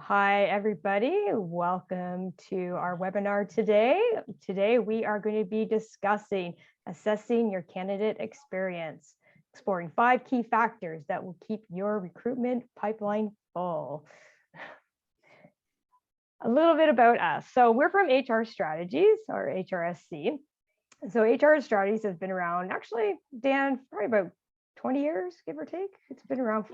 Hi, everybody. Welcome to our webinar today. Today, we are going to be discussing assessing your candidate experience, exploring 5 key factors that will keep your recruitment pipeline full. A little bit about us. So we're from HR Strategies, or HRSC. So HR Strategies has been around, actually, Dan, probably about 20 years, give or take. It's been around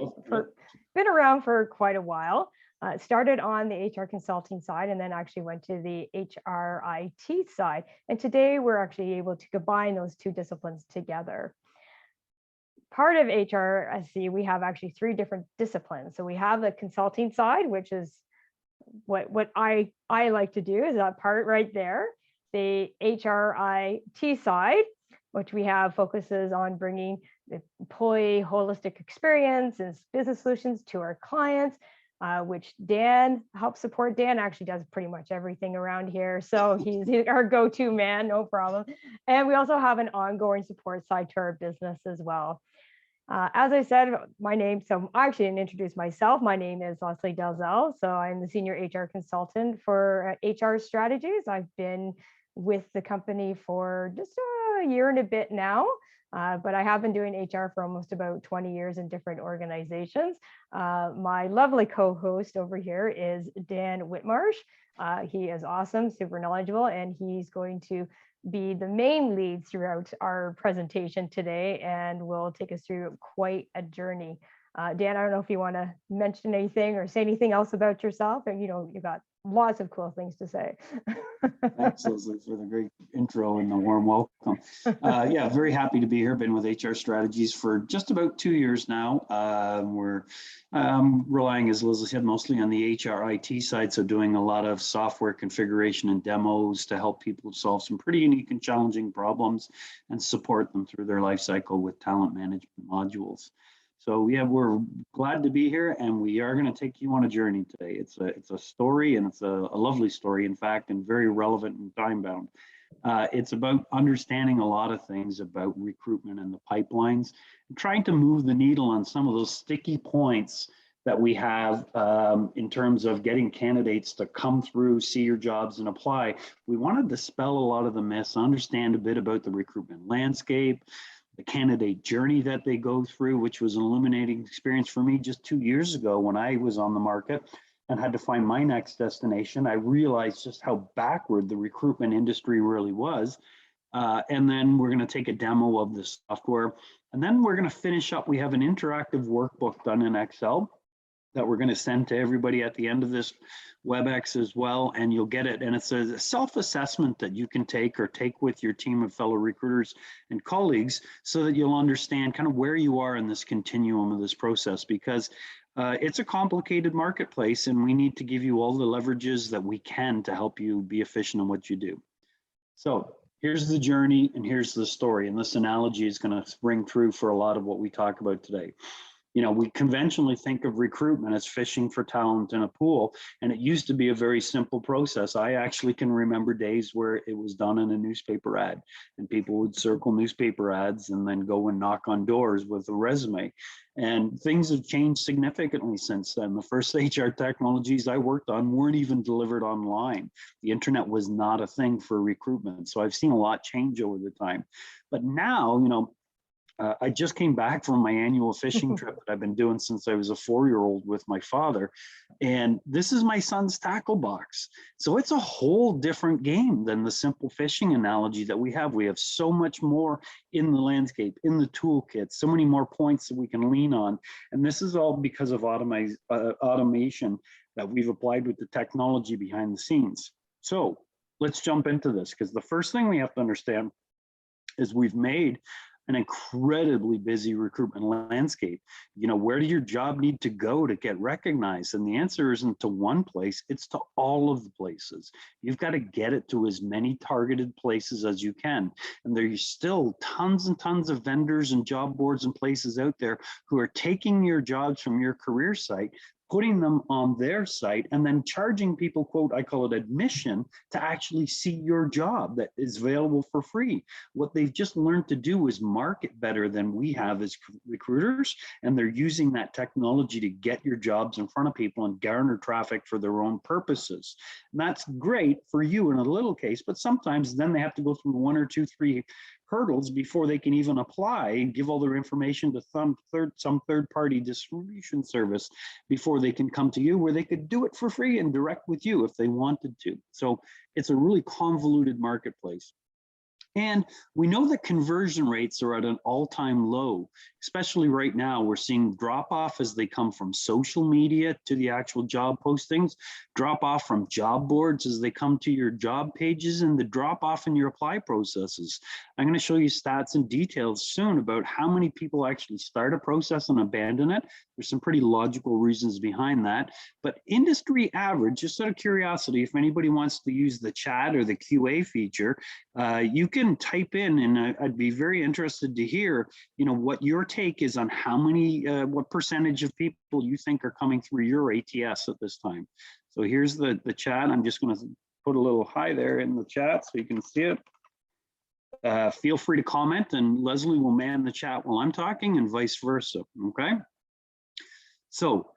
for quite a while. It started on the HR consulting side and then actually went to the HRIT side. And today we're actually able to combine those two disciplines together. Part of HRSC, we have actually 3 different disciplines. So we have the consulting side, which is what I like to do, is that part right there. The HRIT side, which we have focuses on bringing the employee holistic experience and business solutions to our clients, which Dan helps support. Dan actually does pretty much everything around here. So he's our go-to man, no problem. And we also have an ongoing support side to our business as well. As I said, so I actually didn't introduce myself. My name is Leslie Dalzell. So I'm the senior HR consultant for HR Strategies. I've been with the company for just a year and a bit now. But I have been doing HR for almost about 20 years in different organizations. My lovely co-host over here is Dan Whitmarsh. He is awesome, super knowledgeable, and he's going to be the main lead throughout our presentation today and will take us through quite a journey. Dan, I don't know if you want to mention anything or say anything else about yourself, and you've got lots of cool things to say. Thanks, Leslie, for the great intro and the warm welcome. Yeah, very happy to be here. Been with HR Strategies for just about 2 years now. We're relying, as Leslie said, mostly on the HRIT side, so doing a lot of software configuration and demos to help people solve some pretty unique and challenging problems and support them through their life cycle with talent management modules. So yeah, we're glad to be here, and we are going to take you on a journey today. It's a story, and it's a lovely story, in fact, and very relevant and time bound. It's about understanding a lot of things about recruitment and the pipelines, and trying to move the needle on some of those sticky points that we have in terms of getting candidates to come through, see your jobs, and apply. We want to dispel a lot of the myths, understand a bit about the recruitment landscape, the candidate journey that they go through, which was an illuminating experience for me just 2 years ago when I was on the market and had to find my next destination. I realized just how backward the recruitment industry really was. And then we're going to take a demo of the software. And then we're going to finish up. We have an interactive workbook done in Excel that we're going to send to everybody at the end of this WebEx as well, and you'll get it. And it's a self-assessment that you can take with your team of fellow recruiters and colleagues so that you'll understand kind of where you are in this continuum of this process, because it's a complicated marketplace and we need to give you all the leverages that we can to help you be efficient in what you do. So here's the journey and here's the story. And this analogy is going to spring through for a lot of what we talk about today. We conventionally think of recruitment as fishing for talent in a pool, and it used to be a very simple process. I actually can remember days where it was done in a newspaper ad, and people would circle newspaper ads and then go and knock on doors with a resume. And things have changed significantly since then. The first HR technologies I worked on weren't even delivered online. The internet was not a thing for recruitment. So I've seen a lot change over the time. But now, I just came back from my annual fishing trip that I've been doing since I was a 4-year-old with my father. And this is my son's tackle box. So it's a whole different game than the simple fishing analogy that we have. We have so much more in the landscape, in the toolkit, so many more points that we can lean on. And this is all because of automation that we've applied with the technology behind the scenes. So let's jump into this, because the first thing we have to understand is we've made an incredibly busy recruitment landscape. Where do your job need to go to get recognized? And the answer isn't to one place, it's to all of the places. You've got to get it to as many targeted places as you can. And there's still tons and tons of vendors and job boards and places out there who are taking your jobs from your career site, putting them on their site, and then charging people, quote, I call it admission, to actually see your job that is available for free. What they've just learned to do is market better than we have as recruiters, and they're using that technology to get your jobs in front of people and garner traffic for their own purposes. And that's great for you in a little case, but sometimes then they have to go through 1 or 2, 3 hurdles before they can even apply and give all their information to some third-party distribution service before they can come to you, where they could do it for free and direct with you if they wanted to. So it's a really convoluted marketplace. And we know that conversion rates are at an all-time low, especially right now. We're seeing drop off as they come from social media to the actual job postings, drop off from job boards as they come to your job pages, and the drop off in your apply processes. I'm going to show you stats and details soon about how many people actually start a process and abandon it. There's some pretty logical reasons behind that. But industry average, just out of curiosity, if anybody wants to use the chat or the QA feature, you can type in, and I'd be very interested to hear, what your take is on how many, what percentage of people you think are coming through your ATS at this time. So here's the chat. I'm just going to put a little hi there in the chat so you can see it. Feel free to comment, and Leslie will man the chat while I'm talking, and vice versa. Okay. So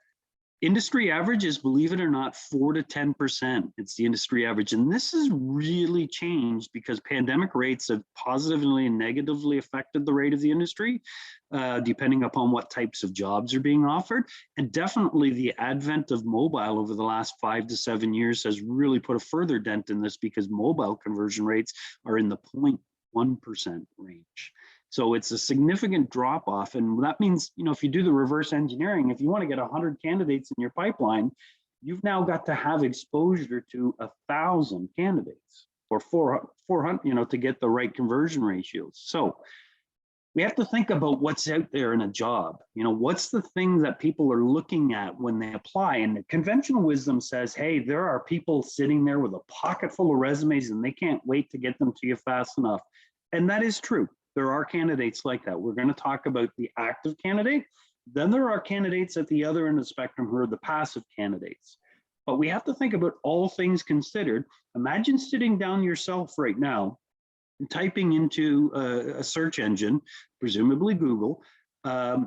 industry average is, believe it or not, 4 to 10%. It's the industry average. And this has really changed because pandemic rates have positively and negatively affected the rate of the industry, depending upon what types of jobs are being offered. And definitely the advent of mobile over the last 5 to 7 years has really put a further dent in this, because mobile conversion rates are in the 0.1% range. So it's a significant drop off. And that means, if you do the reverse engineering, if you want to get 100 candidates in your pipeline, you've now got to have exposure to 1,000 candidates, or 400, to get the right conversion ratios. So we have to think about what's out there in a job. What's the thing that people are looking at when they apply? And the conventional wisdom says, hey, there are people sitting there with a pocket full of resumes and they can't wait to get them to you fast enough. And that is true. There are candidates like that. We're going to talk about the active candidate. Then there are candidates at the other end of the spectrum who are the passive candidates. But we have to think about all things considered. Imagine sitting down yourself right now and typing into a search engine, presumably Google. I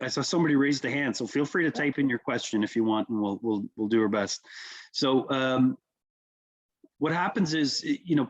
saw somebody raised a hand, so feel free to type in your question if you want, and we'll do our best. So what happens is,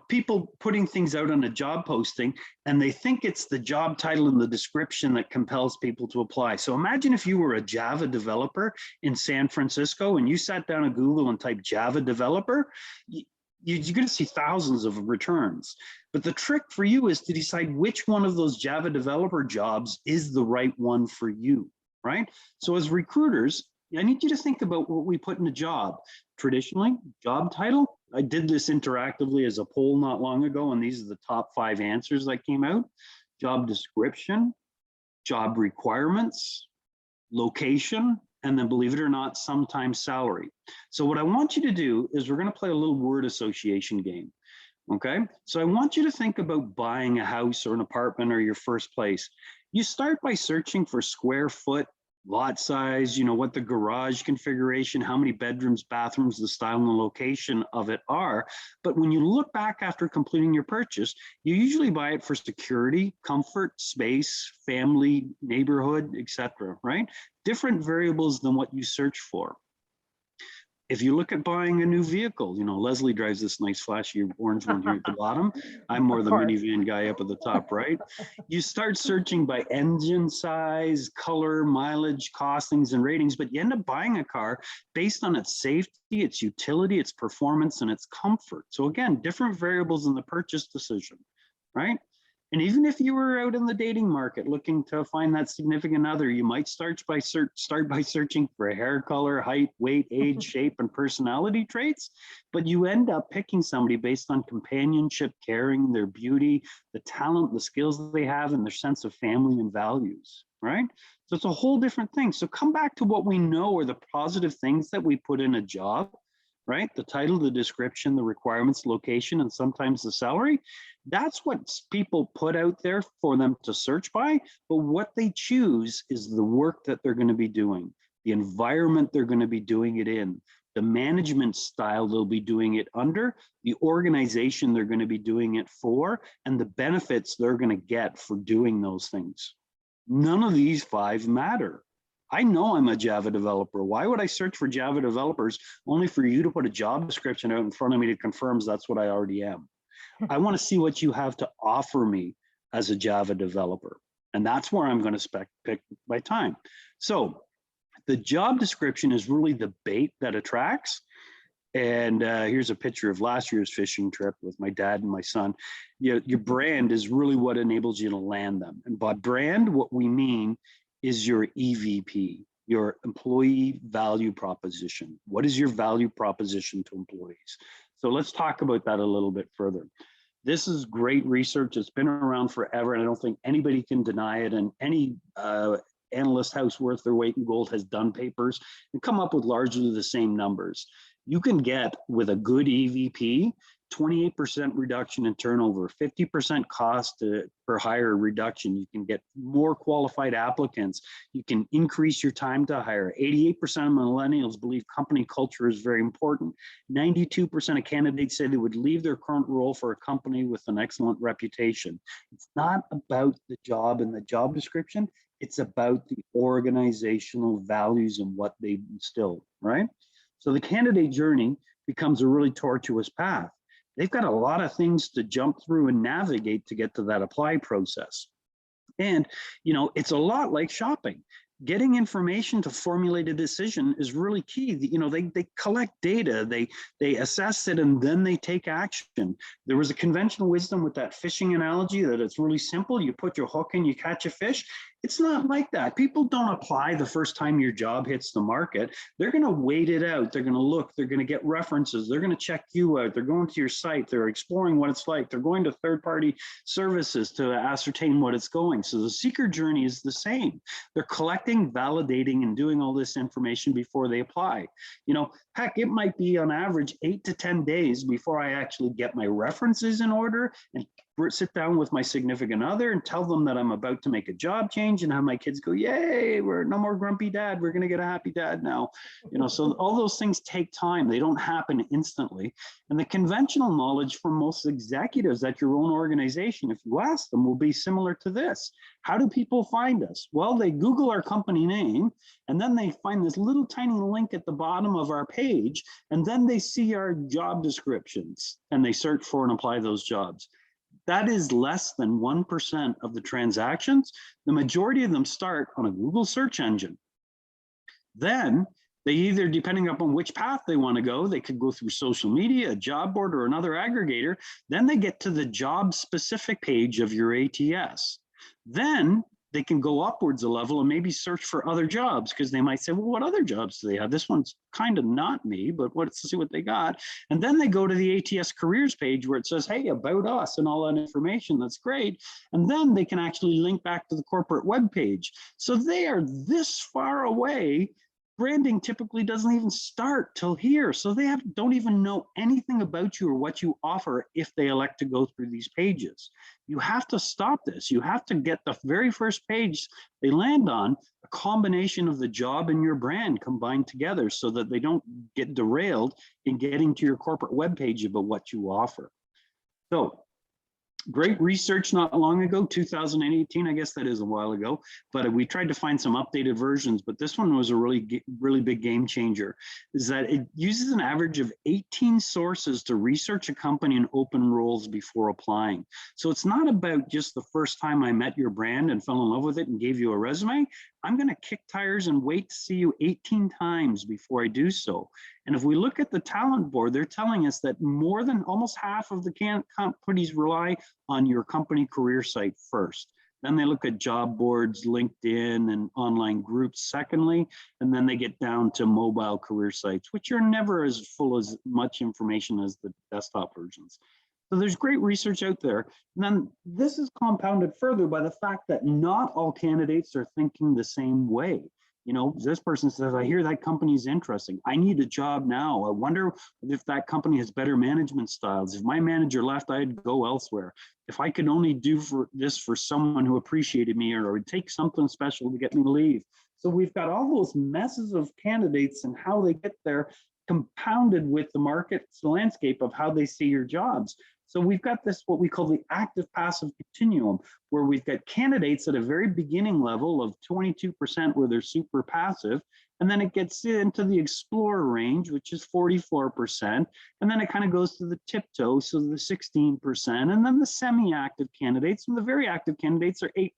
people putting things out on a job posting, and they think it's the job title and the description that compels people to apply. So imagine if you were a Java developer in San Francisco and you sat down at Google and typed Java developer, you're going to see thousands of returns. But the trick for you is to decide which one of those Java developer jobs is the right one for you, right? So as recruiters, I need you to think about what we put in a job. Traditionally, job title. I did this interactively as a poll not long ago, and these are the top 5 answers that came out. Job description, job requirements, location, and then, believe it or not, sometimes salary. So what I want you to do is we're going to play a little word association game. Okay, so I want you to think about buying a house or an apartment or your first place. You start by searching for square foot, lot size, what the garage configuration, how many bedrooms, bathrooms, the style and the location of it are. But when you look back after completing your purchase, you usually buy it for security, comfort, space, family, neighborhood, etc., right? Different variables than what you search for. If you look at buying a new vehicle, Leslie drives this nice flashy orange one here at the bottom. I'm more the minivan guy up at the top, right? You start searching by engine size, color, mileage, costings, and ratings, but you end up buying a car based on its safety, its utility, its performance, and its comfort. So again, different variables in the purchase decision, right? And even if you were out in the dating market looking to find that significant other, you might start by searching for hair color, height, weight, age, shape, and personality traits. But you end up picking somebody based on companionship, caring, their beauty, the talent, the skills they have, and their sense of family and values, right? So it's a whole different thing. So come back to what we know are the positive things that we put in a job, right? The title, the description, the requirements, location, and sometimes the salary. That's what people put out there for them to search by, but what they choose is the work that they're going to be doing, the environment they're going to be doing it in, the management style they'll be doing it under, the organization they're going to be doing it for, and the benefits they're going to get for doing those things. None of these 5 matter. I know I'm a Java developer. Why would I search for Java developers only for you to put a job description out in front of me that confirms that's what I already am? I want to see what you have to offer me as a Java developer. And that's where I'm going to pick my time. So the job description is really the bait that attracts. And here's a picture of last year's fishing trip with my dad and my son. Your brand is really what enables you to land them. And by brand, what we mean is your EVP, your employee value proposition. What is your value proposition to employees? So let's talk about that a little bit further. This is great research. It's been around forever, and I don't think anybody can deny it. And any analyst house worth their weight in gold has done papers and come up with largely the same numbers. You can get, with a good EVP, 28% reduction in turnover, 50% cost per hire reduction. You can get more qualified applicants. You can increase your time to hire. 88% of millennials believe company culture is very important. 92% of candidates say they would leave their current role for a company with an excellent reputation. It's not about the job and the job description. It's about the organizational values and what they instill, right? So the candidate journey becomes a really tortuous path. They've got a lot of things to jump through and navigate to get to that apply process. And, it's a lot like shopping. Getting information to formulate a decision is really key. They collect data, they assess it, and then they take action. There was a conventional wisdom with that fishing analogy that it's really simple. You put your hook in, you catch a fish. It's not like that. People don't apply the first time your job hits the market. They're going to wait it out. They're going to look. They're going to get references. They're going to check you out. They're going to your site. They're exploring what it's like. They're going to third-party services to ascertain what it's going. So the seeker journey is the same. They're collecting, validating, and doing all this information before they apply. Heck, it might be on average 8 to 10 days before I actually get my references in order and sit down with my significant other and tell them that I'm about to make a job change and have my kids go, yay, we're no more grumpy dad. We're going to get a happy dad now. So all those things take time. They don't happen instantly. And the conventional knowledge from most executives at your own organization, if you ask them, will be similar to this. How do people find us? Well, they Google our company name, and then they find this little tiny link at the bottom of our page, and then they see our job descriptions, and they search for and apply those jobs. That is less than 1% of the transactions. The majority of them start on a Google search engine. Then they either, depending upon which path they want to go, they could go through social media, a job board, or another aggregator. Then they get to the job specific page of your ATS. Then they can go upwards a level and maybe search for other jobs, because they might say, well, what other jobs do they have? This one's kind of not me, but let's see what they got. And then they go to the ATS careers page where it says, hey, about us and all that information. That's great. And then they can actually link back to the corporate web page. So they are this far away. Branding typically doesn't even start till here. So they don't even know anything about you or what you offer if they elect to go through these pages. You have to stop this. You have to get the very first page they land on, a combination of the job and your brand combined together so that they don't get derailed in getting to your corporate webpage about what you offer. So great research not long ago, 2018, I guess that is a while ago, but we tried to find some updated versions, but this one was a really big game changer, is that it uses an average of 18 sources to research a company and open roles before applying. So it's not about just the first time I met your brand and fell in love with it and gave you a resume. I'm going to kick tires and wait to see you 18 times before I do so. And if we look at the talent board, they're telling us that more than almost half of the companies rely on your company career site first. Then they look at job boards, LinkedIn, and online groups secondly, and then they get down to mobile career sites, which are never as full as much information as the desktop versions. So there's great research out there. And then this is compounded further by the fact that not all candidates are thinking the same way. You know, this person says, I hear that company is interesting. I need a job now. I wonder if that company has better management styles. If my manager left, I'd go elsewhere. If I could only do this for someone who appreciated me, or would take something special to get me to leave. So we've got all those messes of candidates and how they get there, compounded with the market's landscape of how they see your jobs. So we've got this, what we call the active passive continuum, where we've got candidates at a very beginning level of 22% where they're super passive, and then it gets into the explorer range, which is 44%, and then it kind of goes to the tiptoe, so the 16%, and then the semi-active candidates, and the very active candidates are 8%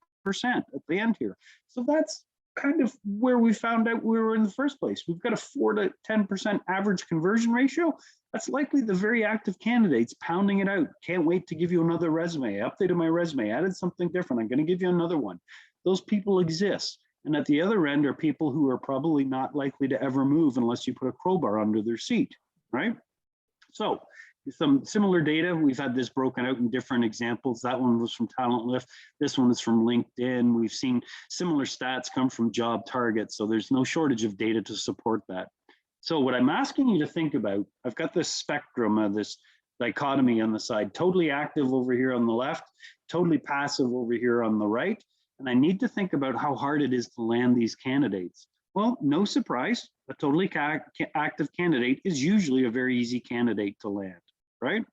at the end here. So that's kind of where we found out we were in the first place. We've got a 4 to 10% average conversion ratio. That's likely the very active candidates pounding it out. Can't wait to give you another resume. I updated my resume, added something different. I'm going to give you another one. Those people exist. And at the other end are people who are probably not likely to ever move unless you put a crowbar under their seat, right? So some similar data. We've had this broken out in different examples. That one was from Talent Lift. This one is from LinkedIn. We've seen similar stats come from Job Target. So there's no shortage of data to support that. So what I'm asking you to think about, I've got this spectrum of this dichotomy on the side, totally active over here on the left, totally passive over here on the right. And I need to think about how hard it is to land these candidates. Well, no surprise, a totally active candidate is usually a very easy candidate to land, right?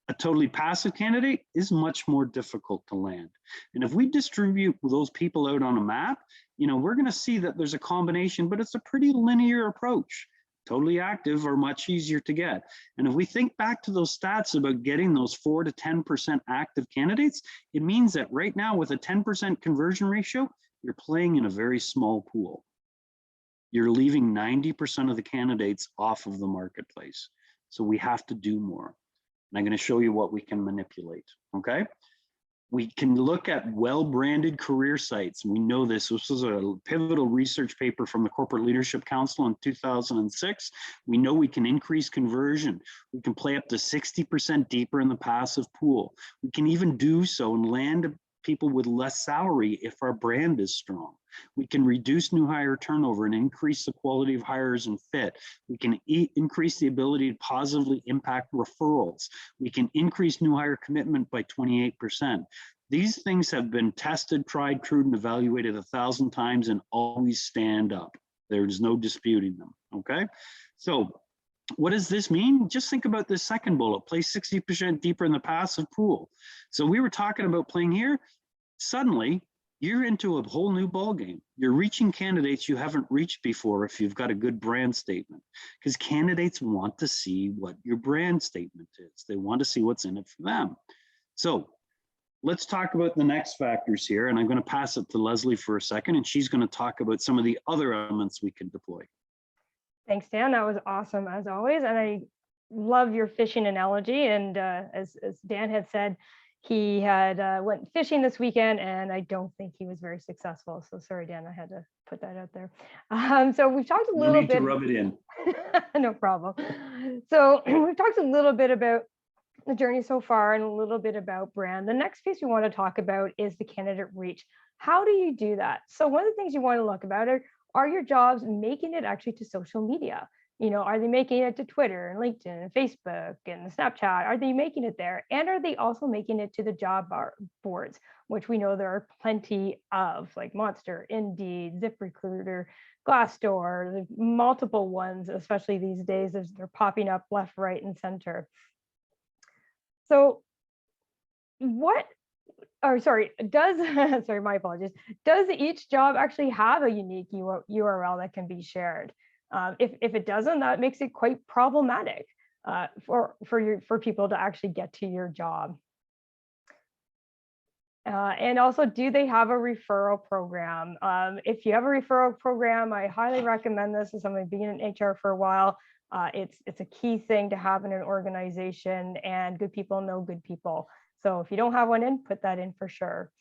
A totally passive candidate is much more difficult to land. And if we distribute those people out on a map, you know, we're going to see that there's a combination, but it's a pretty linear approach. Totally active are much easier to get. And if we think back to those stats about getting those 4 to 10% active candidates, it means that right now with a 10% conversion ratio, you're playing in a very small pool. You're leaving 90% of the candidates off of the marketplace. So we have to do more. And I'm going to show you what we can manipulate, okay? We can look at well-branded career sites. We know this. This was a pivotal research paper from the Corporate Leadership Council in 2006. We know we can increase conversion. We can play up to 60% deeper in the passive pool. We can even do so and land people with less salary if our brand is strong. We can reduce new hire turnover and increase the quality of hires and fit. We can increase the ability to positively impact referrals. We can increase new hire commitment by 28%. These things have been tested, tried, true, and evaluated 1,000 times and always stand up. There's no disputing them, okay? So what does this mean? Just think about this second bullet, play 60% deeper in the passive pool. So we were talking about playing here. Suddenly, you're into a whole new ballgame. You're reaching candidates you haven't reached before if you've got a good brand statement, because candidates want to see what your brand statement is. They want to see what's in it for them. So let's talk about the next factors here, and I'm going to pass it to Leslie for a second, and she's going to talk about some of the other elements we can deploy. Thanks, Dan. That was awesome as always. And I love your fishing analogy. And as Dan had said, he had went fishing this weekend, and I don't think he was very successful. So sorry, Dan, I had to put that out there. So we've talked a little bit. No need to rub it in. No problem. So we've talked a little bit about the journey so far and a little bit about brand. The next piece we want to talk about is the candidate reach. How do you do that? So one of the things you want to look about are your jobs making it actually to social media? You know, are they making it to Twitter and LinkedIn and Facebook and Snapchat? Are they making it there? And are they also making it to the job boards, which we know there are plenty of, like Monster, Indeed, ZipRecruiter, Glassdoor, there's multiple ones, especially these days as they're popping up left, right, and center. So sorry, my apologies. Does each job actually have a unique URL that can be shared? If it doesn't, that makes it quite problematic for people to actually get to your job. And also, do they have a referral program? If you have a referral program, I highly recommend this as someone being in HR for a while. It's a key thing to have in an organization, and good people know good people. So if you don't have one in, put that in for sure.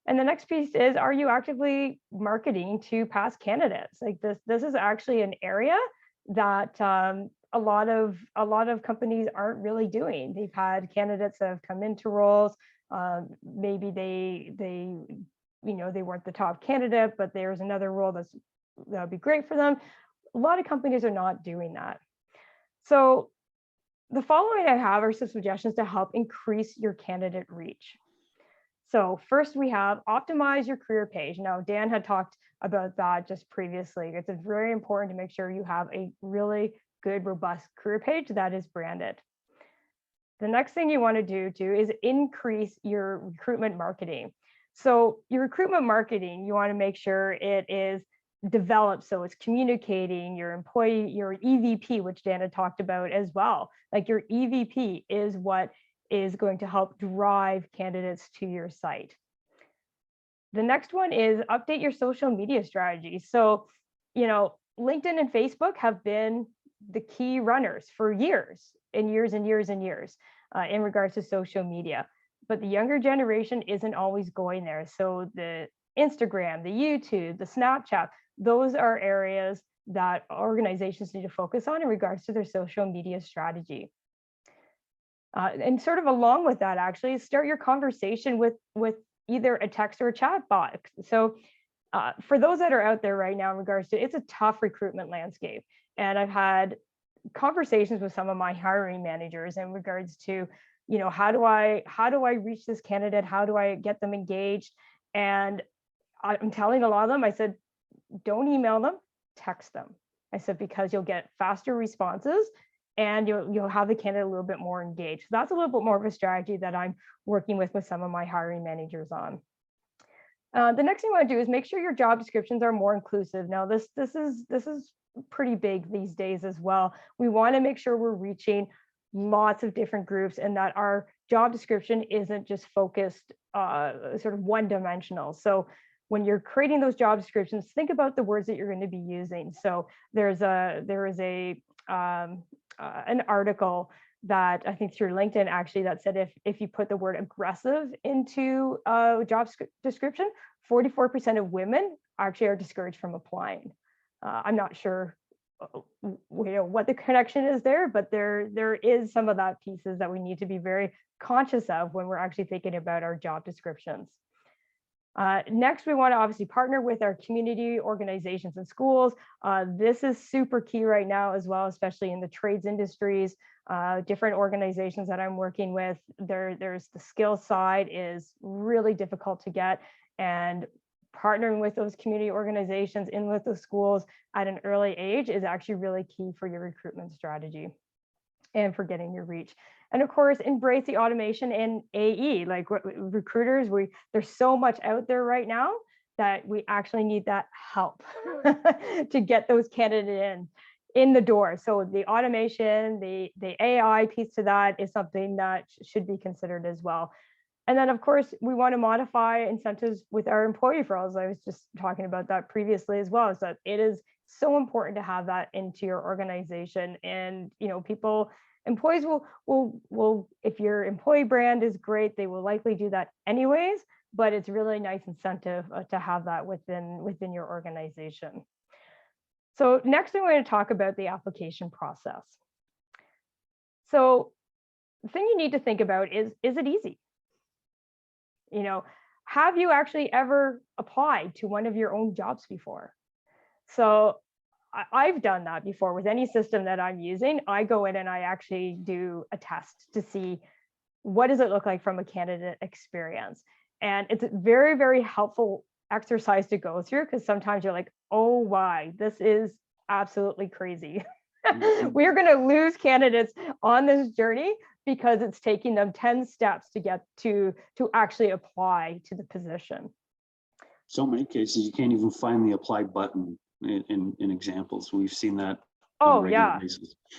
And the next piece is, are you actively marketing to past candidates? Like this is actually an area that a lot of companies aren't really doing. They've had candidates that have come into roles. Maybe they weren't the top candidate, but there's another role that's would be great for them. A lot of companies are not doing that. So the following I have are some suggestions to help increase your candidate reach. So first we have optimize your career page. Now, Dan had talked about that just previously. It's very important to make sure you have a really good, robust career page that is branded. The next thing you want to do too is increase your recruitment marketing. So your recruitment marketing, you want to make sure it is developed, so it's communicating your employee, your EVP, which Dan had talked about as well. Like your EVP is what is going to help drive candidates to your site. The next one is update your social media strategy. So, LinkedIn and Facebook have been the key runners for years and years and years and years in regards to social media. But the younger generation isn't always going there. So the Instagram, the YouTube, the Snapchat, those are areas that organizations need to focus on in regards to their social media strategy. And sort of along with that, actually, start your conversation with either a text or a chat bot. So for those that are out there right now in regards to, it's a tough recruitment landscape. And I've had conversations with some of my hiring managers in regards to, how do I reach this candidate? How do I get them engaged? And I'm telling a lot of them, I said, don't email them, text them. I said, because you'll get faster responses and you'll have the candidate a little bit more engaged. So that's a little bit more of a strategy that I'm working with some of my hiring managers on. The next thing I want to do is make sure your job descriptions are more inclusive. Now, this is pretty big these days as well. We want to make sure we're reaching lots of different groups and that our job description isn't just focused sort of one-dimensional. So when you're creating those job descriptions, think about the words that you're going to be using. So there is an article that I think through LinkedIn actually that said if you put the word aggressive into a job description, 44% of women actually are discouraged from applying. I'm not sure what the connection is there, but there is some of that pieces that we need to be very conscious of when we're actually thinking about our job descriptions. Next, we want to obviously partner with our community organizations and schools. This is super key right now as well, especially in the trades industries, different organizations that I'm working with. There's the skill side is really difficult to get, and partnering with those community organizations in with the schools at an early age is actually really key for your recruitment strategy and for getting your reach. And of course, embrace the automation in AE. Like recruiters, there's so much out there right now that we actually need that help to get those candidates in the door. So the automation, the AI piece to that is something that should be considered as well. And then, of course, we want to modify incentives with our employee referrals. I was just talking about that previously as well. So it is so important to have that into your organization. And, employees will, if your employee brand is great, they will likely do that anyways, but it's really nice incentive to have that within your organization. So next, I'm going to talk about the application process. So the thing you need to think about is it easy? Have you actually ever applied to one of your own jobs before? So I've done that before with any system that I'm using. I go in and I actually do a test to see what does it look like from a candidate experience. And it's a very, very helpful exercise to go through because sometimes you're like, oh, why? This is absolutely crazy. We're going to lose candidates on this journey because it's taking them 10 steps to get to actually apply to the position. So many cases, you can't even find the apply button in examples. We've seen that. Oh, yeah.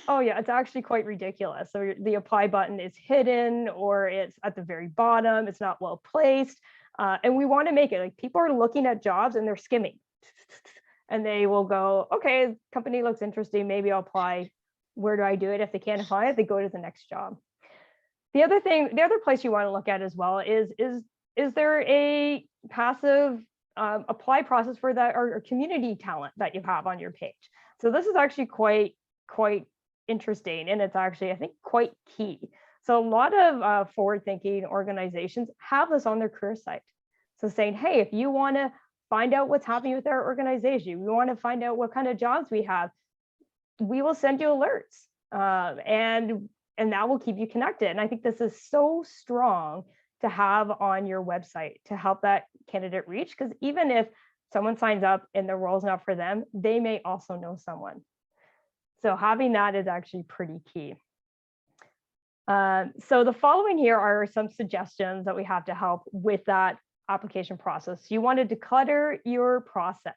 Oh, yeah. It's actually quite ridiculous. So the apply button is hidden or it's at the very bottom. It's not well placed. And we want to make it like people are looking at jobs and they're skimming. And they will go, okay, company looks interesting. Maybe I'll apply. Where do I do it? If they can't find it, they go to the next job. The other place you want to look at as well is there a passive apply process for that or community talent that you have on your page? So this is actually quite interesting, and it's actually, I think, quite key. So a lot of forward-thinking organizations have this on their career site. So saying, hey, if you want to find out what's happening with our organization. We want to find out what kind of jobs we have. We will send you alerts, and that will keep you connected. And I think this is so strong to have on your website to help that candidate reach, because even if someone signs up and the role's not for them, they may also know someone. So having that is actually pretty key. So the following here are some suggestions that we have to help with that application process. You want to declutter your process.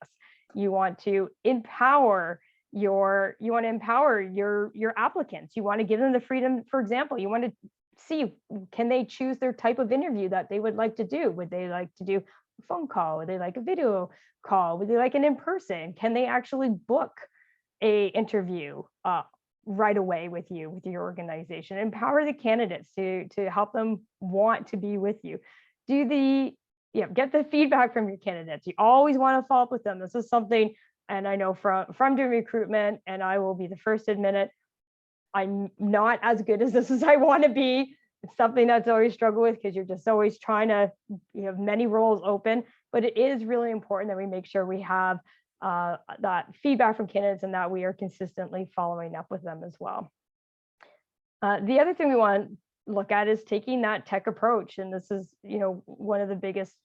You want to empower your applicants. You want to give them the freedom. For example, you want to see, can they choose their type of interview that they would like to do? Would they like to do a phone call? Would they like a video call? Would they like an in-person? Can they actually book a interview right away with you, with your organization? Empower the candidates to help them want to be with you. Get the feedback from your candidates. You always want to follow up with them. This is something, and I know from doing recruitment, and I will be the first to admit it, I'm not as good as this as I want to be. It's something that's always struggled with, because you're just always trying to, you have many roles open, but it is really important that we make sure we have that feedback from candidates and that we are consistently following up with them as well. The other thing we want to look at is taking that tech approach. And this is, one of the biggest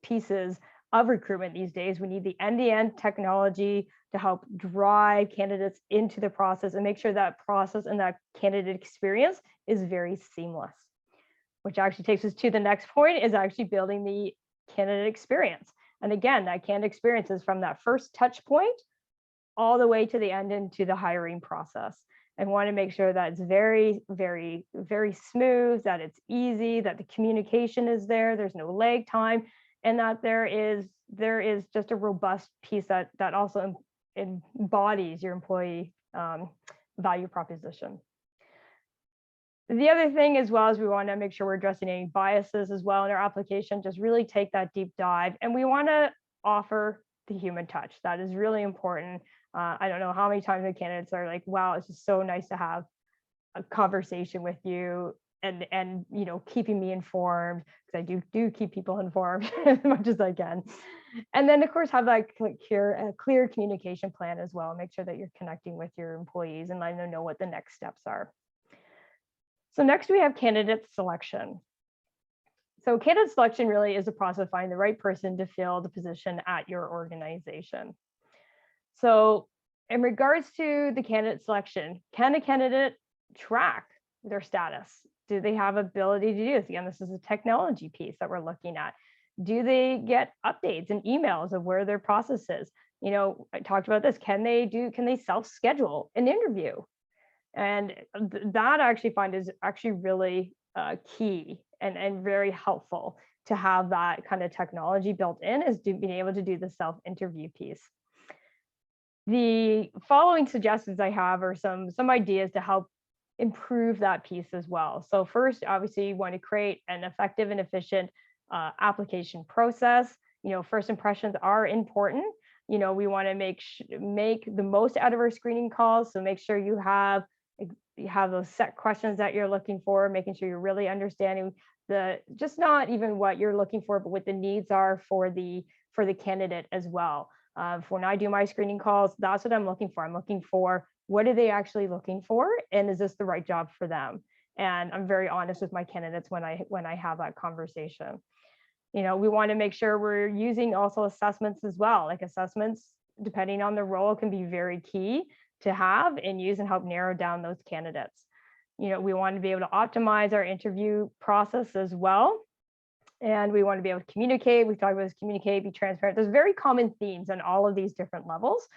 pieces of recruitment these days. We need the end-to-end technology to help drive candidates into the process and make sure that process and that candidate experience is very seamless, which actually takes us to the next point, is actually building the candidate experience. And again, that candidate experience is from that first touch point all the way to the end into the hiring process. And want to make sure that it's very, very, very smooth, that it's easy, that the communication is there, there's no lag time, and that there is just a robust piece that also embodies your employee value proposition. The other thing as well is we want to make sure we're addressing any biases as well in our application. Just really take that deep dive, and we want to offer the human touch. That is really important. I don't know how many times the candidates are like, wow, it's just so nice to have a conversation with you, and keeping me informed, because I do keep people informed as much as I can. And then of course have that clear communication plan as well. Make sure that you're connecting with your employees and letting them know what the next steps are. So next we have candidate selection. So candidate selection really is a process of finding the right person to fill the position at your organization. So in regards to the candidate selection, can a candidate track their status? Do they have ability to do this? Again, this is a technology piece that we're looking at. Do they get updates and emails of where their process is? I talked about this. Can they self-schedule an interview? And that I actually find is actually really key and very helpful to have that kind of technology built in, is being able to do the self-interview piece. The following suggestions I have are some ideas to help improve that piece as well. So first, obviously, you want to create an effective and efficient application process. First impressions are important. We want to make the most out of our screening calls. So make sure you have those set questions that you're looking for, making sure you're really understanding just not even what you're looking for, but what the needs are for the candidate as well. When I do my screening calls, that's what I'm looking for. I'm looking for, what are they actually looking for, and is this the right job for them? And I'm very honest with my candidates when I have that conversation. We want to make sure we're using also assessments as well. Like assessments, depending on the role, can be very key to have and use and help narrow down those candidates. We want to be able to optimize our interview process as well. And we want to be able to communicate. We've talked about this: communicate, be transparent. There's very common themes on all of these different levels,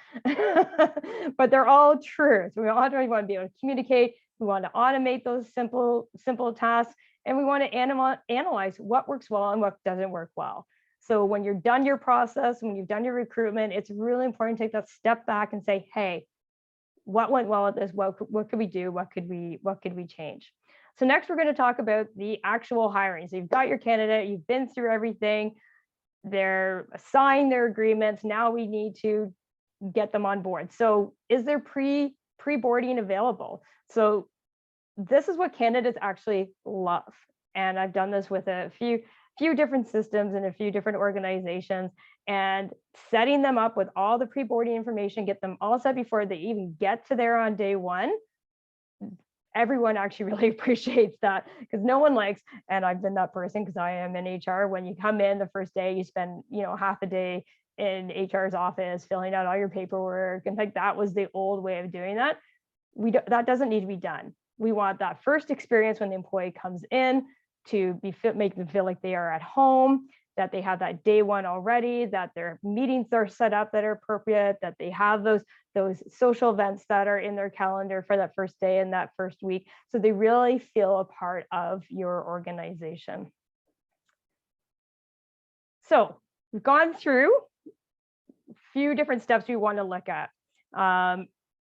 but they're all true. So we want to be able to communicate. We want to automate those simple tasks, and we want to analyze what works well and what doesn't work well. So when you're done your process, when you've done your recruitment, it's really important to take that step back and say, hey, what went well with this? What could we do? What could we change? So next, we're going to talk about the actual hiring. So you've got your candidate, you've been through everything, they're signed their agreements. Now we need to get them on board. So is there pre-boarding available? So this is what candidates actually love. And I've done this with a few different systems in a few different organizations, and setting them up with all the pre-boarding information, get them all set before they even get to there on day one. Everyone actually really appreciates that, because no one likes, and I've been that person because I am in HR, when you come in the first day, you spend, half a day in HR's office filling out all your paperwork, and like that was the old way of doing that. That doesn't need to be done. We want that first experience when the employee comes in to make them feel like they are at home, that they have that day one already, that their meetings are set up that are appropriate, that they have those social events that are in their calendar for that first day and that first week. So they really feel a part of your organization. So we've gone through a few different steps we want to look at.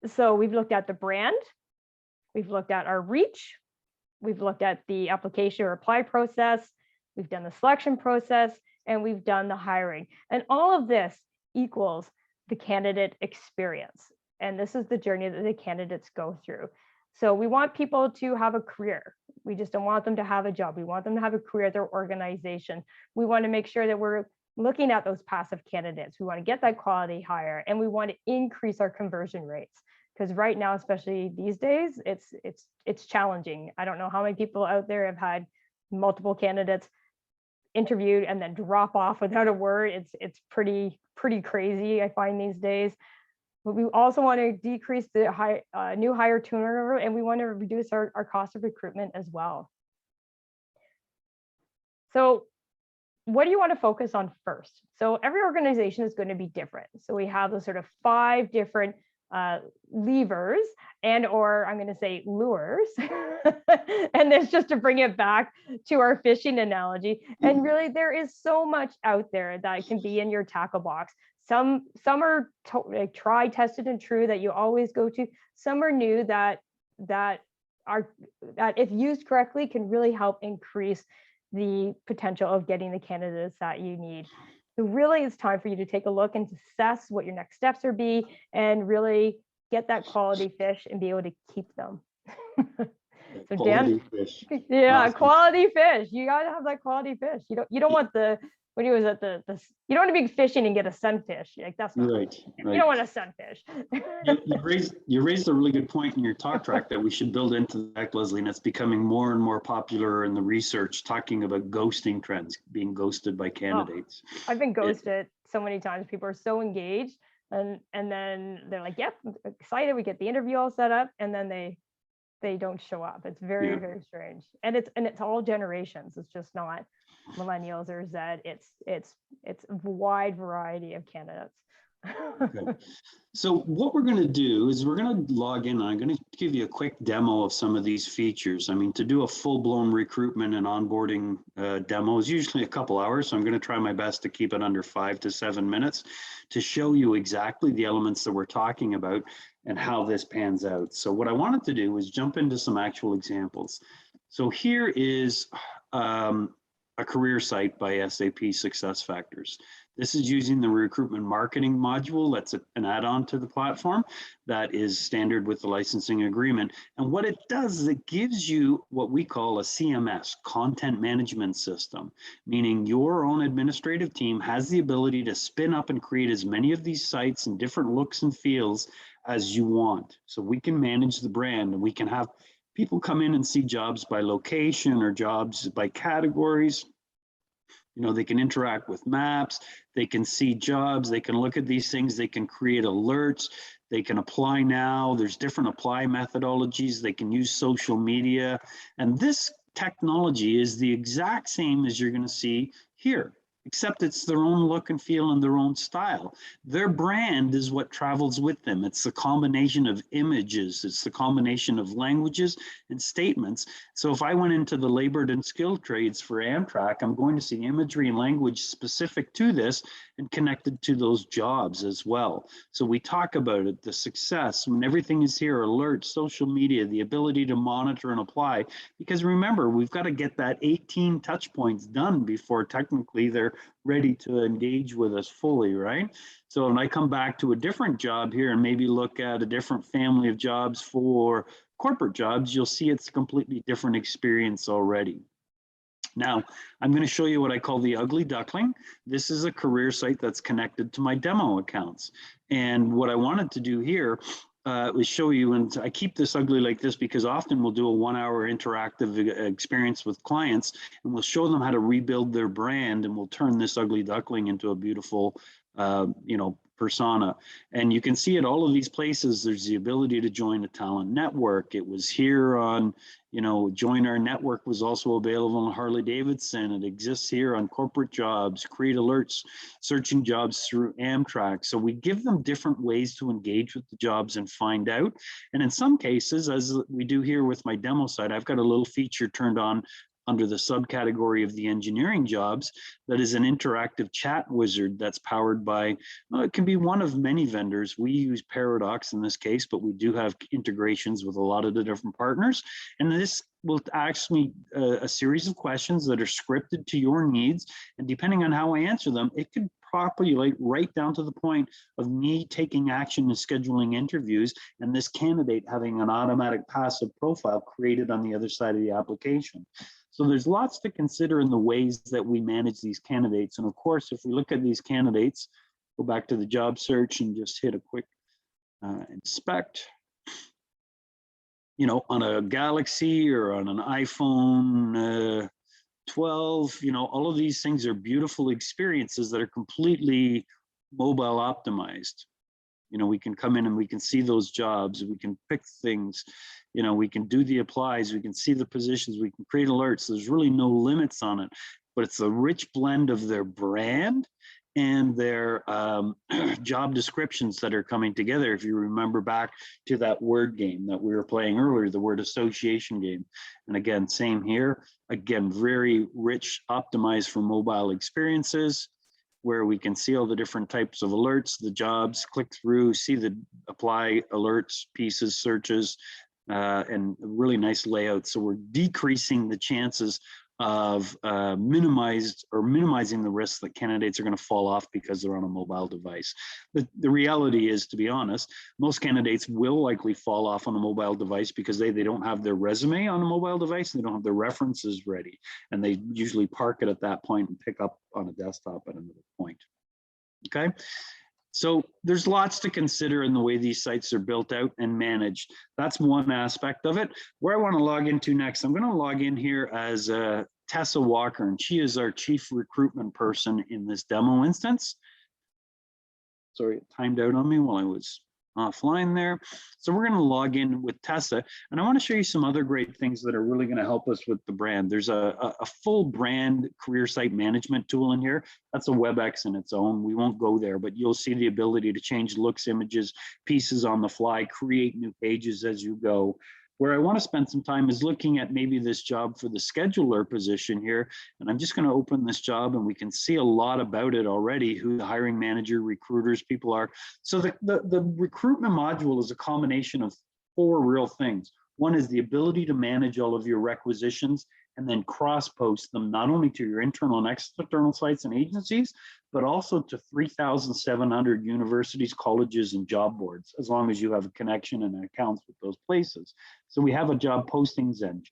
So we've looked at the brand, we've looked at our reach, we've looked at the application or apply process, we've done the selection process, and we've done the hiring. And all of this equals the candidate experience. And this is the journey that the candidates go through. So we want people to have a career. We just don't want them to have a job. We want them to have a career at their organization. We want to make sure that we're looking at those passive candidates. We want to get that quality hire, and we want to increase our conversion rates. Because right now, especially these days, it's challenging. I don't know how many people out there have had multiple candidates interviewed and then drop off without a word. It's pretty crazy, I find, these days. But we also want to decrease the new hire turnover, and we want to reduce our cost of recruitment as well. So what do you want to focus on first? So every organization is going to be different. So we have those sort of 5 different levers, or I'm going to say lures. And that's just to bring it back to our fishing analogy. And really, there is so much out there that can be in your tackle box. Some are like tried, tested, and true that you always go to. Some are new that if used correctly can really help increase the potential of getting the candidates that you need. So really, it's time for you to take a look and assess what your next steps are be, and really get that quality fish and be able to keep them. So quality Dan, fish. yeah, Awesome. Quality fish. You gotta have that quality fish. You don't want the you don't want to be fishing and get a sunfish. Like that's not right. You don't want a sunfish. you raised a really good point in your talk track that we should build into the deck, Leslie, and it's becoming more and more popular in the research, talking about ghosting trends, being ghosted by candidates. I've been ghosted so many times. People are so engaged, and then they're like, "Yep, I'm excited." We get the interview all set up, and then they don't show up. It's very strange, and it's all generations. It's just not millennials or Z. It's a wide variety of candidates. Okay. So what we're going to do is we're going to log in. I'm going to give you a quick demo of some of these features. I mean, to do a full-blown recruitment and onboarding demo is usually a couple hours. So I'm going to try my best to keep it under 5 to 7 minutes to show you exactly the elements that we're talking about and how this pans out. So what I wanted to do is jump into some actual examples. So here is a career site by SAP SuccessFactors. This is using the recruitment marketing module. That's an add-on to the platform that is standard with the licensing agreement. And what it does is it gives you what we call a CMS, content management system, meaning your own administrative team has the ability to spin up and create as many of these sites and different looks and feels as you want. So we can manage the brand, and we can have people come in and see jobs by location or jobs by categories. You know, they can interact with maps, they can see jobs, they can look at these things, they can create alerts, they can apply now. There's different apply methodologies. They can use social media. And this technology is the exact same as you're going to see here, except it's their own look and feel and their own style. Their brand is what travels with them. It's the combination of images. It's the combination of languages and statements. So if I went into the labored and skilled trades for Amtrak, I'm going to see imagery and language specific to this and connected to those jobs as well. So we talk about it, the success, when everything is here, alerts, social media, the ability to monitor and apply. Because remember, we've got to get that 18 touch points done before technically they're ready to engage with us fully, right? So when I come back to a different job here and maybe look at a different family of jobs for corporate jobs, you'll see it's a completely different experience already. Now, I'm going to show you what I call the ugly duckling. This is a career site that's connected to my demo accounts. And what I wanted to do here was show you, and I keep this ugly like this because often we'll do a 1-hour interactive experience with clients, and we'll show them how to rebuild their brand, and we'll turn this ugly duckling into a beautiful, persona. And you can see at all of these places, there's the ability to join a talent network. It was here on, join our network was also available on Harley Davidson. It exists here on corporate jobs, create alerts, searching jobs through Amtrak. So we give them different ways to engage with the jobs and find out. And in some cases, as we do here with my demo site, I've got a little feature turned on under the subcategory of the engineering jobs that is an interactive chat wizard that's powered by, it can be one of many vendors. We use Paradox in this case, but we do have integrations with a lot of the different partners. And this will ask me a series of questions that are scripted to your needs. And depending on how I answer them, it could populate right down to the point of me taking action and scheduling interviews, and this candidate having an automatic passive profile created on the other side of the application. So there's lots to consider in the ways that we manage these candidates. And of course, if we look at these candidates, go back to the job search and just hit a quick inspect, on a Galaxy or on an iPhone 12, all of these things are beautiful experiences that are completely mobile optimized. We can come in and we can see those jobs, we can pick things, we can do the applies, we can see the positions, we can create alerts. There's really no limits on it, but it's a rich blend of their brand and their job descriptions that are coming together. If you remember back to that word game that we were playing earlier, the word association game. And again, same here, again, very rich, optimized for mobile experiences, where we can see all the different types of alerts, the jobs, click through, see the apply alerts, pieces, searches, and a really nice layout. So we're decreasing the chances of minimizing the risks that candidates are going to fall off because they're on a mobile device. The reality is, to be honest, most candidates will likely fall off on a mobile device because they don't have their resume on a mobile device, and they don't have their references ready, and they usually park it at that point and pick up on a desktop at another point. Okay. So there's lots to consider in the way these sites are built out and managed. That's one aspect of it. Where I want to log into next, I'm going to log in here as Tessa Walker, and she is our chief recruitment person in this demo instance. Sorry, it timed out on me while I was offline there. So we're going to log in with Tessa, and I want to show you some other great things that are really going to help us with the brand. There's a full brand career site management tool in here. That's a WebEx in its own. We won't go there, but you'll see the ability to change looks, images, pieces on the fly, create new pages as you go. Where I want to spend some time is looking at maybe this job for the scheduler position here. And I'm just going to open this job, and we can see a lot about it already, who the hiring manager, recruiters, people are. So the recruitment module is a combination of 4 real things. One is the ability to manage all of your requisitions and then cross-post them, not only to your internal and external sites and agencies, but also to 3,700 universities, colleges, and job boards, as long as you have a connection and accounts with those places. So we have a job postings engine.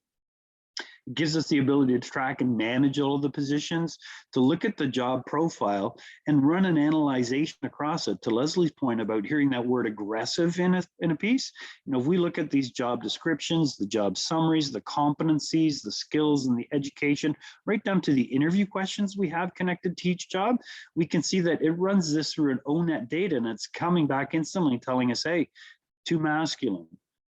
It gives us the ability to track and manage all of the positions, to look at the job profile and run an analyzation across it. To Leslie's point about hearing that word aggressive in a piece, if we look at these job descriptions, the job summaries, the competencies, the skills, and the education, right down to the interview questions we have connected to each job, we can see that it runs this through an ONET data, and it's coming back instantly telling us, hey, too masculine.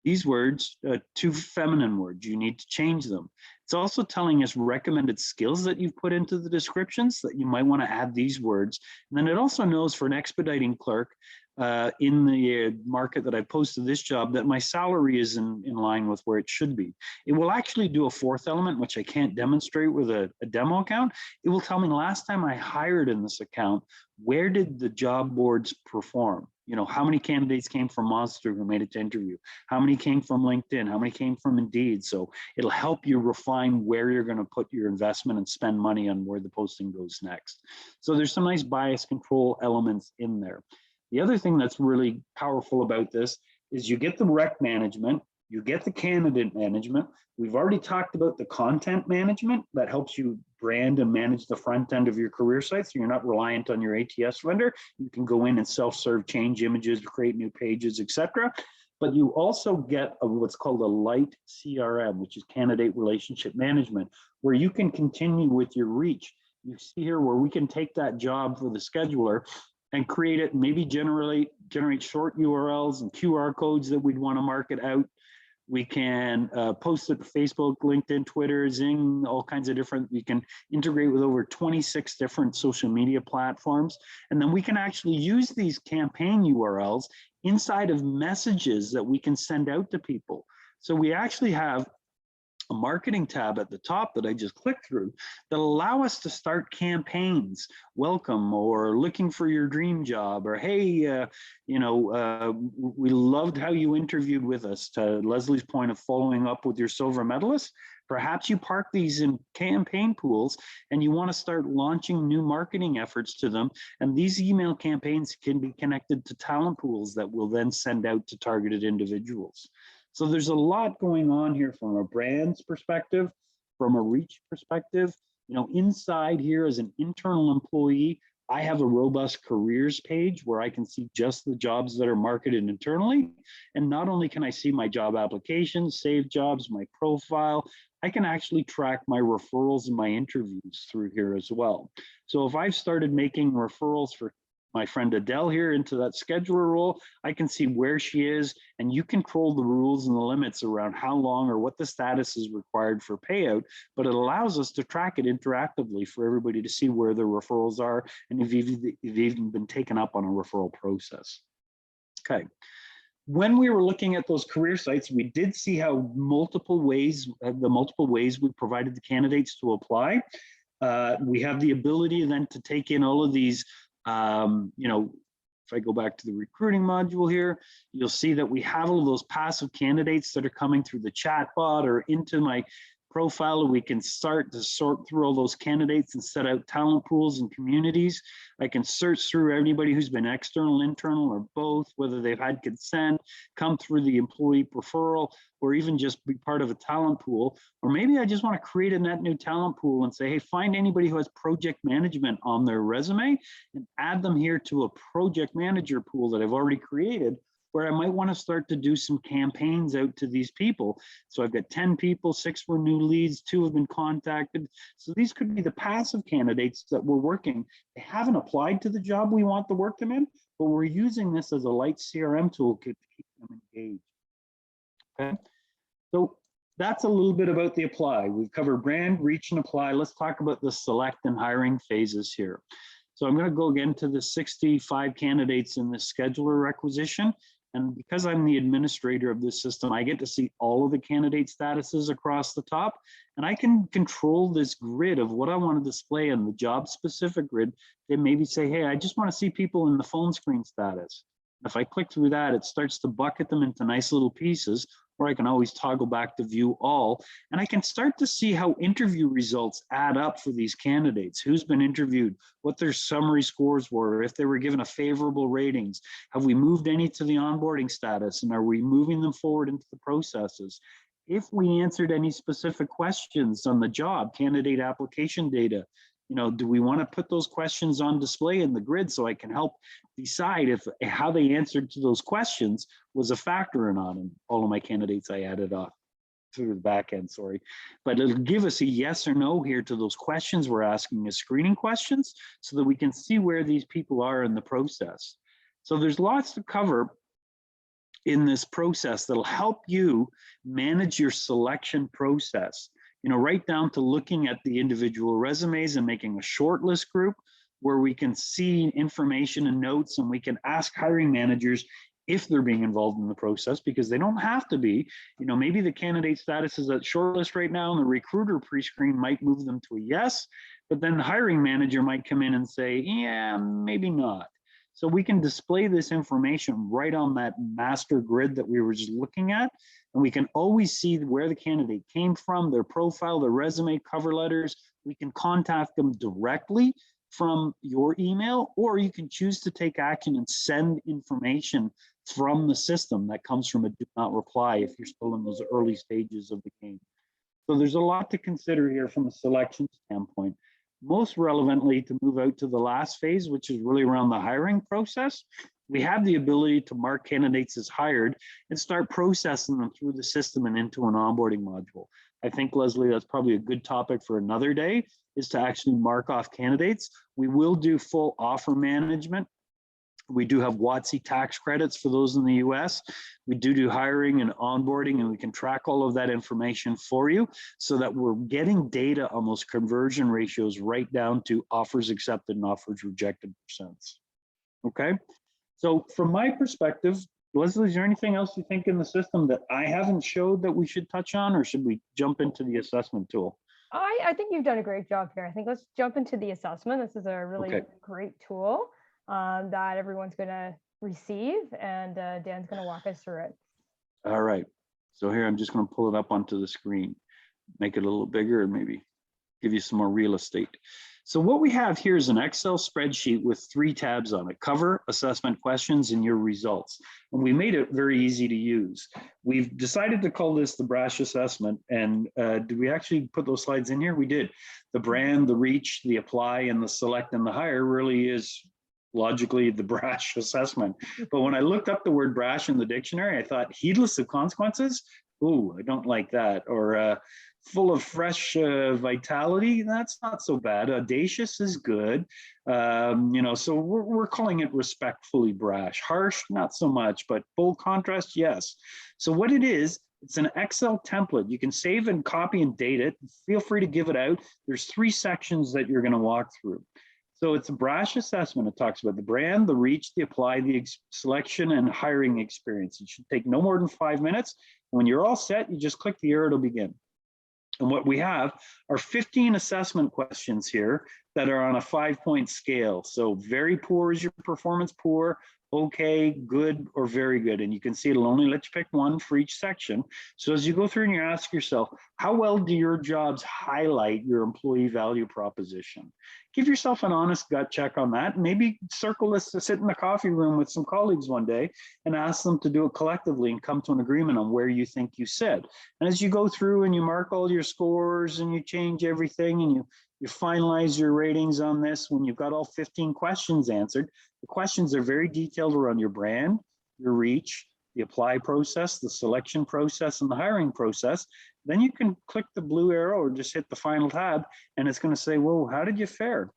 These words, too feminine words, you need to change them. It's also telling us recommended skills that you've put into the descriptions that you might want to add these words. And then it also knows for an expediting clerk in the market that I posted this job that my salary is in line with where it should be. It will actually do a 4th element, which I can't demonstrate with a demo account. It will tell me last time I hired in this account, where did the job boards perform? How many candidates came from Monster who made it to interview? How many came from LinkedIn? How many came from Indeed? So it'll help you refine where you're going to put your investment and spend money on where the posting goes next. So there's some nice bias control elements in there. The other thing that's really powerful about this is you get the rec management, You get the candidate management. We've already talked about the content management that helps you brand and manage the front end of your career site, so you're not reliant on your ATS vendor. You can go in and self-serve, change images, create new pages, etc. But you also get what's called a light CRM, which is candidate relationship management, where you can continue with your reach. You see here where we can take that job for the scheduler and create it, maybe generate short URLs and QR codes that we'd want to market out. We can post it to Facebook, LinkedIn, Twitter, Zing, all kinds of different, we can integrate with over 26 different social media platforms. And then we can actually use these campaign URLs inside of messages that we can send out to people. So we actually have a marketing tab at the top that I just clicked through that allow us to start campaigns, welcome, or looking for your dream job, or hey, we loved how you interviewed with us, to Leslie's point of following up with your silver medalist. Perhaps you park these in campaign pools and you want to start launching new marketing efforts to them. And these email campaigns can be connected to talent pools that will then send out to targeted individuals. So there's a lot going on here from a brand's perspective, from a reach perspective. Inside here as an internal employee, I have a robust careers page where I can see just the jobs that are marketed internally. And not only can I see my job applications, save jobs, my profile, I can actually track my referrals and my interviews through here as well. So if I've started making referrals for my friend Adele here into that scheduler role, I can see where she is, and you control the rules and the limits around how long or what the status is required for payout, but it allows us to track it interactively for everybody to see where their referrals are and if you've even been taken up on a referral process. Okay. When we were looking at those career sites, we did see how the multiple ways we provided the candidates to apply. We have the ability then to take in all of these if I go back to the recruiting module here, you'll see that we have all those passive candidates that are coming through the chat bot or into my profile. We can start to sort through all those candidates and set out talent pools and communities. I can search through anybody who's been external, internal, or both, whether they've had consent, come through the employee referral, or even just be part of a talent pool. Or maybe I just want to create a net new talent pool and say, hey, find anybody who has project management on their resume and add them here to a project manager pool that I've already created, where I might want to start to do some campaigns out to these people. So I've got 10 people, 6 were new leads, 2 have been contacted. So these could be the passive candidates that we're working. They haven't applied to the job we want to work them in, but we're using this as a light CRM toolkit to keep them engaged. Okay, so that's a little bit about the apply. We've covered brand, reach, and apply. Let's talk about the select and hiring phases here. So I'm going to go again to the 65 candidates in the scheduler requisition. And because I'm the administrator of this system, I get to see all of the candidate statuses across the top. And I can control this grid of what I want to display in the job specific grid. They maybe say, hey, I just want to see people in the phone screen status. If I click through that, it starts to bucket them into nice little pieces, or I can always toggle back to view all. And I can start to see how interview results add up for these candidates, who's been interviewed, what their summary scores were, if they were given a favorable ratings, have we moved any to the onboarding status, and are we moving them forward into the processes? If we answered any specific questions on the job, candidate application data, do we want to put those questions on display in the grid so I can help decide if how they answered to those questions was a factor or not? And all of my candidates I added up through the back end, sorry. But it'll give us a yes or no here to those questions we're asking as screening questions so that we can see where these people are in the process. So there's lots to cover in this process that'll help you manage your selection process. Right down to looking at the individual resumes and making a shortlist group where we can see information and notes, and we can ask hiring managers if they're being involved in the process, because they don't have to be. Maybe the candidate status is at shortlist right now and the recruiter pre-screen might move them to a yes, but then the hiring manager might come in and say, yeah, maybe not. So we can display this information right on that master grid that we were just looking at. And we can always see where the candidate came from, their profile, their resume, cover letters. We can contact them directly from your email, or you can choose to take action and send information from the system that comes from a do not reply if you're still in those early stages of the game. So there's a lot to consider here from a selection standpoint. Most relevantly, to move out to the last phase, which is really around the hiring process, we have the ability to mark candidates as hired and start processing them through the system and into an onboarding module. I think, Leslie, that's probably a good topic for another day, is to actually mark off candidates. We will do full offer management. We do have WOTC tax credits for those in the US. We do hiring and onboarding, and we can track all of that information for you so that we're getting data on those conversion ratios right down to offers accepted and offers rejected percents. Okay, so from my perspective, Leslie, is there anything else you think in the system that I haven't showed that we should touch on, or should we jump into the assessment tool? I think you've done a great job here. I think let's jump into the assessment. This is a really great tool that everyone's going to receive, and Dan's going to walk us through it. All right. So here, I'm just going to pull it up onto the screen, make it a little bigger, and maybe give you some more real estate. So what we have here is an Excel spreadsheet with 3 tabs on it: cover, assessment questions, and your results. And we made it very easy to use. We've decided to call this the Brash assessment. And did we actually put those slides in here? We did. The brand, the reach, the apply, and the select and the hire really is logically the Brash assessment. But when I looked up the word brash in the dictionary, I thought heedless of consequences. Ooh, I don't like that. Or full of fresh vitality, that's not so bad. Audacious is good. You know, so we're calling it respectfully brash. Harsh, not so much, but bold contrast, yes. So what it is, it's an Excel template. You can save and copy and date it. Feel free to give it out. There's 3 sections that you're going to walk through. So it's a Brash assessment. It talks about the brand, the reach, the apply, the selection, and hiring experience. It should take no more than 5 minutes. When you're all set, you just click the arrow to begin. And what we have are 15 assessment questions here that are on a 5-point scale. So very poor is your performance, poor, okay, good, or very good. And you can see it'll only let you pick one for each section. So as you go through and you ask yourself, how well do your jobs highlight your employee value proposition? Give yourself an honest gut check on that. Maybe circle this to sit in the coffee room with some colleagues one day and ask them to do it collectively and come to an agreement on where you think you sit. And as you go through and you mark all your scores and you change everything and you finalize your ratings on this, when you've got all 15 questions answered, the questions are very detailed around your brand, your reach, the apply process, the selection process, and the hiring process. Then you can click the blue arrow or just hit the final tab, and it's going to say, well, how did you fare?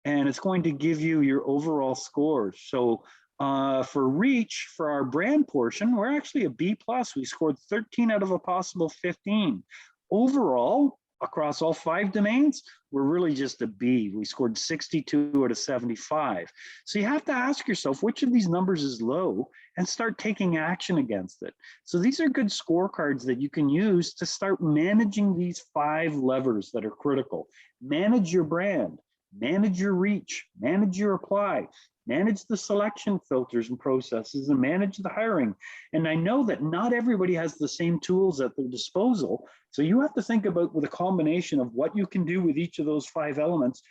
And it's going to give you your overall scores. So for reach, for our brand portion, we're actually a B+. We scored 13 out of a possible 15. Overall, across all 5 domains, we're really just a B. We scored 62 out of 75. So you have to ask yourself, which of these numbers is low, and start taking action against it. So these are good scorecards that you can use to start managing these 5 levers that are critical. Manage your brand, manage your reach, manage your apply, manage the selection filters and processes, and manage the hiring. And I know that not everybody has the same tools at their disposal. So you have to think about with a combination of what you can do with each of those 5 elements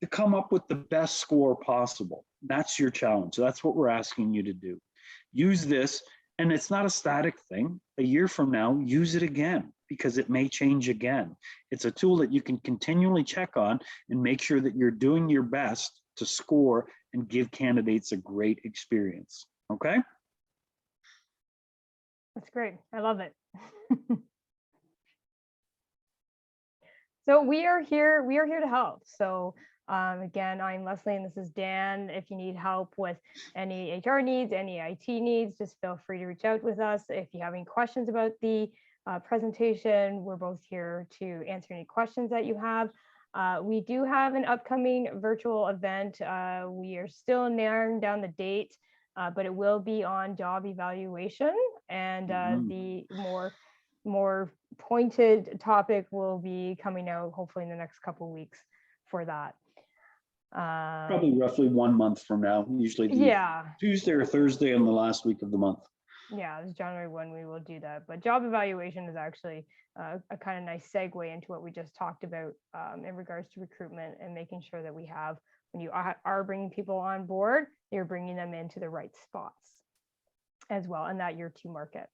to come up with the best score possible. That's your challenge. That's what we're asking you to do. Use this, and it's not a static thing. A year from now, use it again, because it may change again. It's a tool that you can continually check on and make sure that you're doing your best to score and give candidates a great experience. Okay? That's great. I love it. So we are here to help. So again, I'm Leslie and this is Dan. If you need help with any HR needs, any IT needs, just feel free to reach out with us. If you have any questions about the presentation, we're both here to answer any questions that you have. We do have an upcoming virtual event. We are still narrowing down the date, but it will be on job evaluation, and the more pointed topic will be coming out hopefully in the next couple of weeks for that. Probably roughly 1 month from now, usually Tuesday or Thursday in the last week of the month. Yeah, it's January 1 we will do that. But job evaluation is actually a kind of nice segue into what we just talked about in regards to recruitment and making sure that we have, when you are bringing people on board, you're bringing them into the right spots. as well in that year 2 market.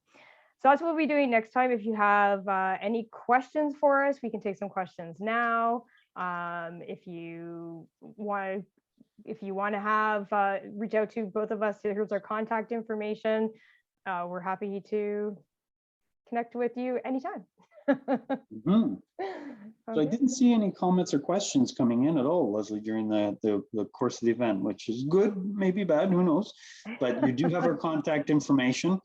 So that's what we'll be doing next time. If you have any questions for us, we can take some questions now. If you want to have reach out to both of us, here's our contact information. We're happy to connect with you anytime. Mhm. So I didn't see any comments or questions coming in at all, Leslie, during the course of the event, which is good, maybe bad, who knows? But you do have our contact information.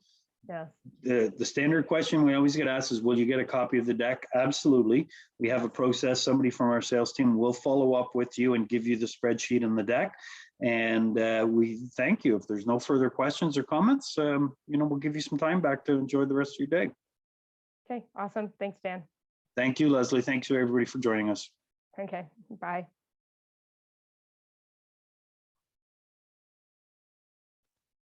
Yes. The standard question we always get asked is, will you get a copy of the deck? Absolutely. We have a process. Somebody from our sales team will follow up with you and give you the spreadsheet and the deck. And we thank you. If there's no further questions or comments, we'll give you some time back to enjoy the rest of your day. Okay, awesome. Thanks, Dan. Thank you, Leslie. Thanks to everybody for joining us. Okay, bye.